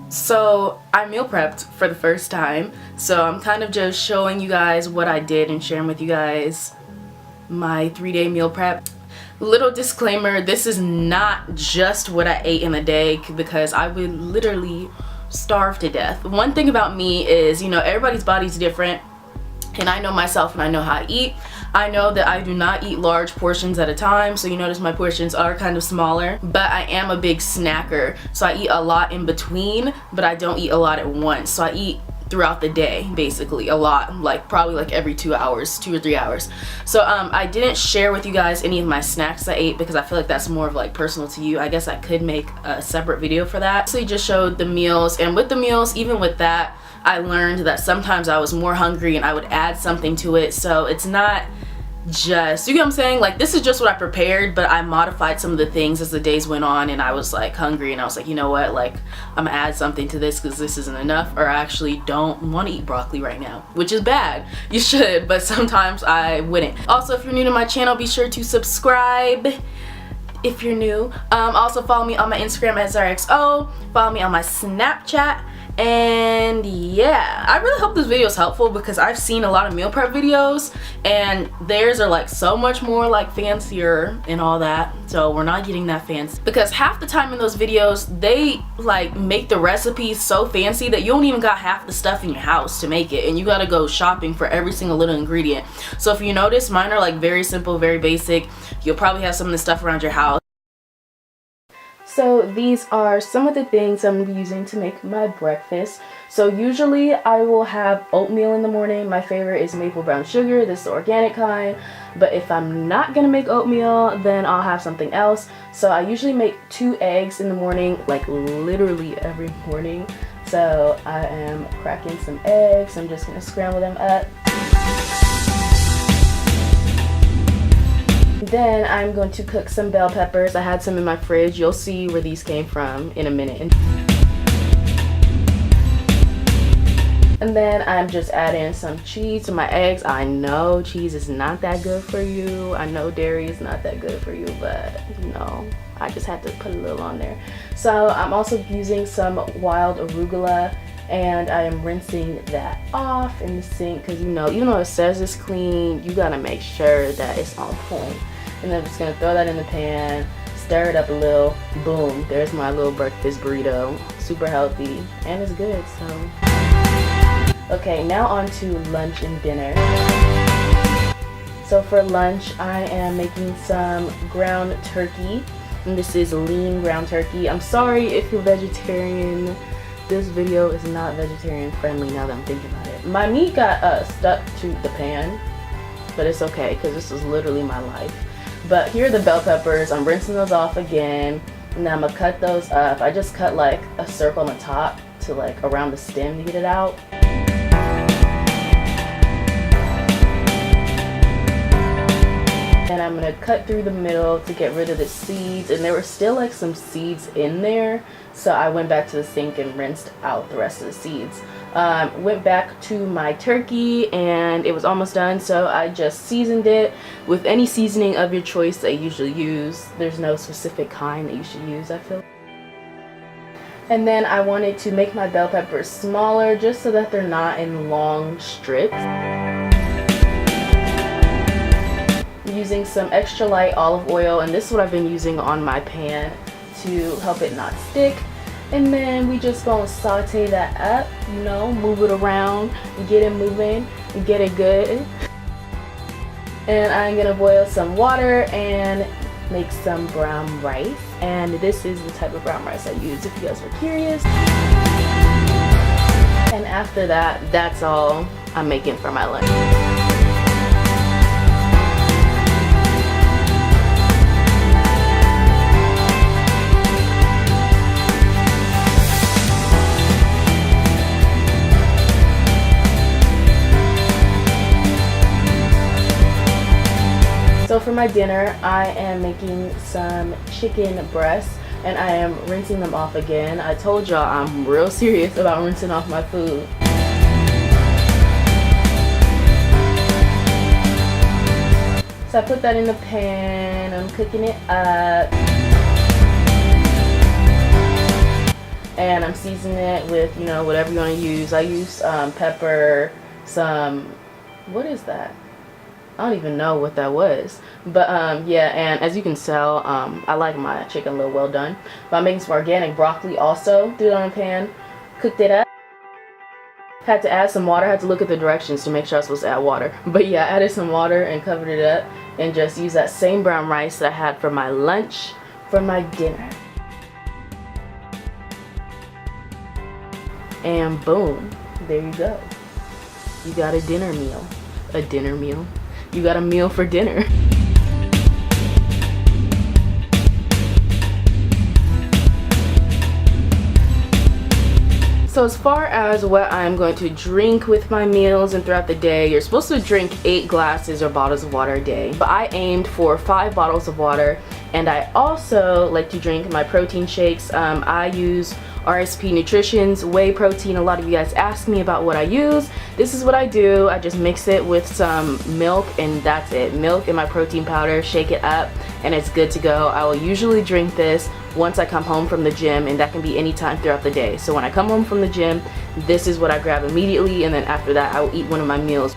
So I meal prepped for the first time, so I'm kind of just showing you guys what I did and sharing with you guys my 3-day meal prep. Little disclaimer, this is not just what I ate in a day because I would literally starve to death. One thing about me is, you know, everybody's body's different, and I know myself and I know how I eat. I know that I do not eat large portions at a time, so you notice my portions are kind of smaller, but I am a big snacker, so I eat a lot in between, but I don't eat a lot at once. So I eat throughout the day, basically a lot, like probably like every 2 hours, 2 or 3 hours. So I didn't share with you guys any of my snacks I ate because I feel like that's more of like personal to you. I guess I could make a separate video for that. So I just showed the meals, and with the meals, even with that, I learned that sometimes I was more hungry and I would add something to it. So it's not just, you get what I'm saying? Like, this is just what I prepared, but I modified some of the things as the days went on, and I was like hungry and I was like, you know what, like I'm gonna add something to this because this isn't enough, or I actually don't want to eat broccoli right now, which is bad. You should, but sometimes I wouldn't. Also, if you're new to my channel, be sure to subscribe if you're new. Also follow me on my Instagram at ZaraXO, follow me on my Snapchat. And yeah, I really hope this video is helpful because I've seen a lot of meal prep videos and theirs are like so much more like fancier and all that, so we're not getting that fancy because half the time in those videos they like make the recipes so fancy that you don't even got half the stuff in your house to make it, and you gotta go shopping for every single little ingredient. So if you notice, mine are like very simple, very basic. You'll probably have some of the stuff around your house. So these are some of the things I'm using to make my breakfast. So usually I will have oatmeal in the morning. My favorite is maple brown sugar. This is the organic kind. But if I'm not gonna make oatmeal, then I'll have something else. So I usually make 2 eggs in the morning, like literally every morning. So I am cracking some eggs. I'm just gonna scramble them up. Then I'm going to cook some bell peppers. I had some in my fridge. You'll see where these came from in a minute. And then I'm just adding some cheese to my eggs. I know cheese is not that good for you. I know dairy is not that good for you, but you know, I just had to put a little on there. So I'm also using some wild arugula, and I am rinsing that off in the sink because, you know, even though it says it's clean, you gotta make sure that it's on point. And then I'm just gonna throw that in the pan, stir it up a little, boom, there's my little breakfast burrito. Super healthy and it's good. So okay, now on to lunch and dinner. So for lunch I am making some ground turkey, and this is lean ground turkey. I'm sorry if you're vegetarian, this video is not vegetarian friendly now that I'm thinking about it. My meat got stuck to the pan, but it's okay because this is literally my life. But here are the bell peppers. I'm rinsing those off again, and then I'm gonna cut those up. I just cut like a circle on the top to like around the stem to get it out. And I'm gonna cut through the middle to get rid of the seeds, and there were still like some seeds in there, so I went back to the sink and rinsed out the rest of the seeds. Went back to my turkey and it was almost done, so I just seasoned it with any seasoning of your choice that you usually use. There's no specific kind that you should use, I feel. And then I wanted to make my bell peppers smaller just so that they're not in long strips. I'm using some extra light olive oil, and this is what I've been using on my pan to help it not stick. And then we just gonna saute that up, you know, move it around, get it moving, and get it good. And I'm gonna boil some water and make some brown rice. And this is the type of brown rice I use, if you guys were curious. And after that, that's all I'm making for my lunch. So for my dinner, I am making some chicken breasts, and I am rinsing them off again. I told y'all I'm real serious about rinsing off my food. So I put that in the pan, I'm cooking it up. and I'm seasoning it with, you know, whatever you want to use. I use pepper, some, what is that? I don't even know what that was, but yeah, and as you can tell, I like my chicken a little well done. But I'm making some organic broccoli also. Threw it on a pan, cooked it up. Had to add some water. Had to look at the directions to make sure I was supposed to add water. But yeah, I added some water and covered it up, and just used that same brown rice that I had for my lunch for my dinner. And boom, there you go. You got a dinner meal. A dinner meal. You got a meal for dinner. So as far as what I'm going to drink with my meals and throughout the day, you're supposed to drink 8 glasses or bottles of water a day. But I aimed for 5 bottles of water, and I also like to drink my protein shakes. I use RSP Nutrition's whey protein. A lot of you guys ask me about what I use. This is what I do. I just mix it with some milk, and that's it. Milk and my protein powder, shake it up, and it's good to go. I will usually drink this once I come home from the gym, and that can be any time throughout the day. So when I come home from the gym, this is what I grab immediately, and then after that I will eat one of my meals.